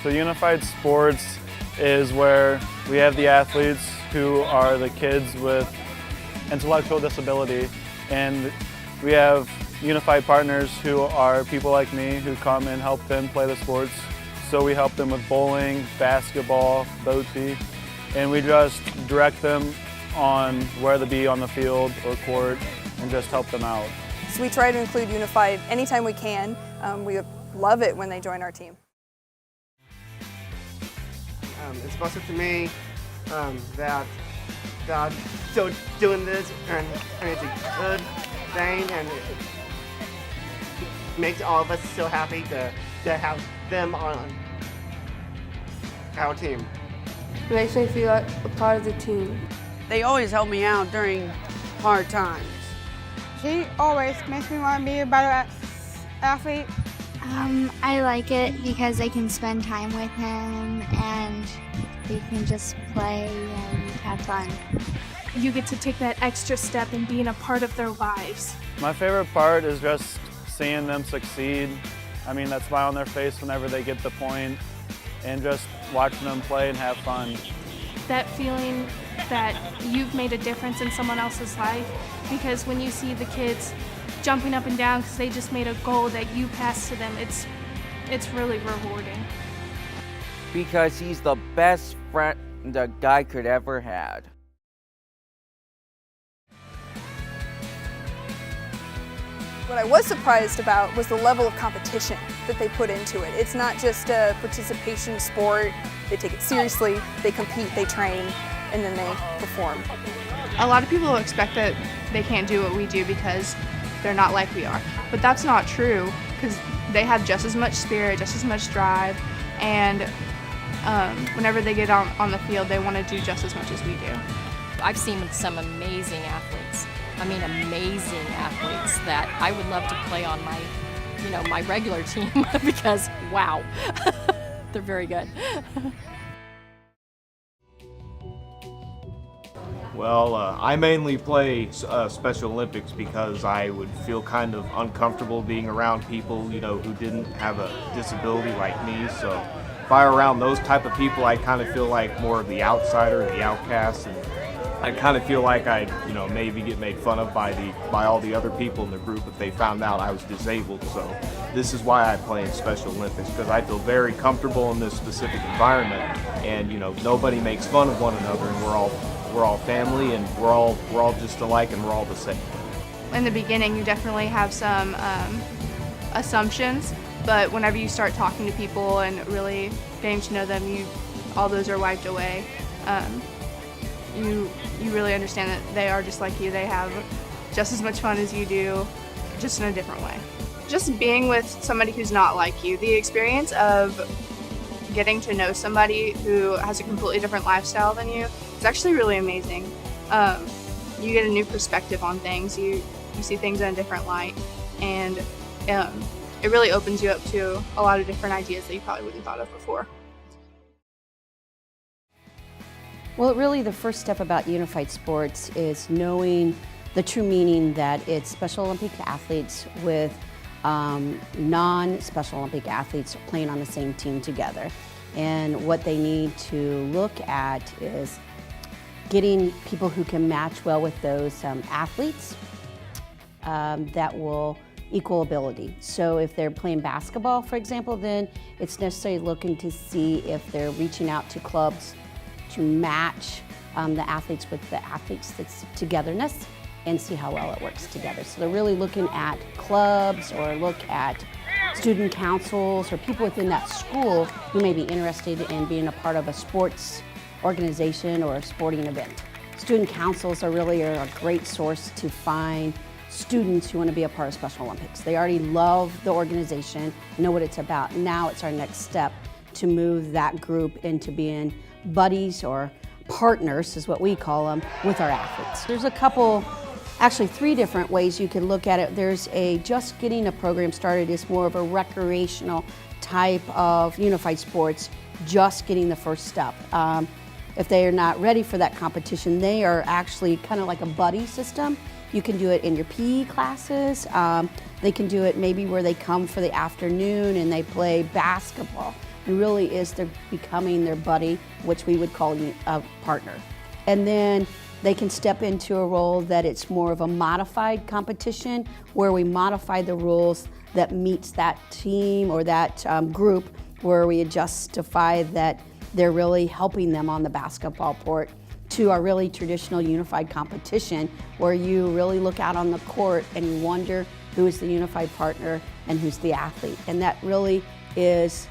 So unified sports is where we have the athletes who are the kids with intellectual disability, and we have unified partners who are people like me who come and help them play the sports. So we help them with bowling, basketball, bocce, and we just direct them on where to be on the field or court and just help them out. So we try to include unified anytime we can. We love it when they join our team. It's special to me that still doing this, and it's a good thing, and it makes all of us so happy to have them on our team. It makes me feel like a part of the team. They always help me out during hard times. She always makes me want to be a better athlete. I like it because I can spend time with him and we can just play and have fun. You get to take that extra step in being a part of their lives. My favorite part is just seeing them succeed. I mean, that smile on their face whenever they get the point, and just watching them play and have fun. That feeling that you've made a difference in someone else's life, because when you see the kids jumping up and down because they just made a goal that you passed to them, it's really rewarding. Because he's the best friend a guy could ever had. What I was surprised about was the level of competition that they put into it. It's not just a participation sport. They take it seriously, they compete, they train, and then they perform. A lot of people expect that they can't do what we do because they're not like we are. But that's not true, because they have just as much spirit, just as much drive, and whenever they get on the field, they want to do just as much as we do. I've seen some amazing athletes. I mean, amazing athletes that I would love to play on my regular team because, wow, they're very good. Well, I mainly play Special Olympics because I would feel kind of uncomfortable being around people, who didn't have a disability like me. So if I were around those type of people, I kind of feel like more of the outsider, the outcast, and I kind of feel like I'd, maybe get made fun of by all the other people in the group if they found out I was disabled. So this is why I play in Special Olympics, because I feel very comfortable in this specific environment, and nobody makes fun of one another, and we're all family, and we're all just alike, and we're all the same. In the beginning, you definitely have some assumptions, but whenever you start talking to people and really getting to know them, all those are wiped away. You really understand that they are just like you. They have just as much fun as you do, just in a different way. Just being with somebody who's not like you, the experience of getting to know somebody who has a completely different lifestyle than you is actually really amazing. You get a new perspective on things. You see things in a different light, and it really opens you up to a lot of different ideas that you probably wouldn't have thought of before. Well, really the first step about unified sports is knowing the true meaning that it's Special Olympic athletes with non-Special Olympic athletes playing on the same team together. And what they need to look at is getting people who can match well with those athletes that will equal ability. So if they're playing basketball, for example, then it's necessarily looking to see if they're reaching out to clubs to match the athletes with the athletes' that's togetherness and see how well it works together. So they're really looking at clubs or look at student councils or people within that school who may be interested in being a part of a sports organization or a sporting event. Student councils are really a great source to find students who want to be a part of Special Olympics. They already love the organization, know what it's about. Now it's our next step to move that group into being buddies or partners, is what we call them, with our athletes. There's a couple, actually 3 different ways you can look at it. There's just getting a program started is more of a recreational type of unified sports, just getting the first step. If they are not ready for that competition, they are actually kind of like a buddy system. You can do it in your PE classes. They can do it maybe where they come for the afternoon and they play basketball. and really is becoming their buddy, which we would call a partner. And then they can step into a role that it's more of a modified competition, where we modify the rules that meets that team or that group, where we justify that they're really helping them on the basketball court, to our really traditional unified competition, where you really look out on the court and you wonder who is the unified partner and who's the athlete. And that really is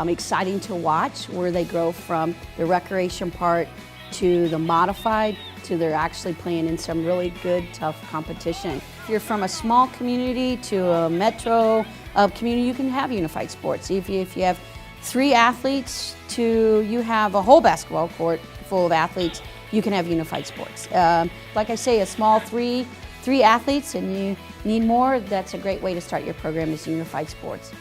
exciting to watch, where they grow from the recreation part to the modified to they're actually playing in some really good, tough competition. If you're from a small community to a metro community, you can have unified sports. If you have 3 athletes to you have a whole basketball court full of athletes, you can have unified sports. Like I say, a small three athletes and you need more, that's a great way to start your program, is unified sports.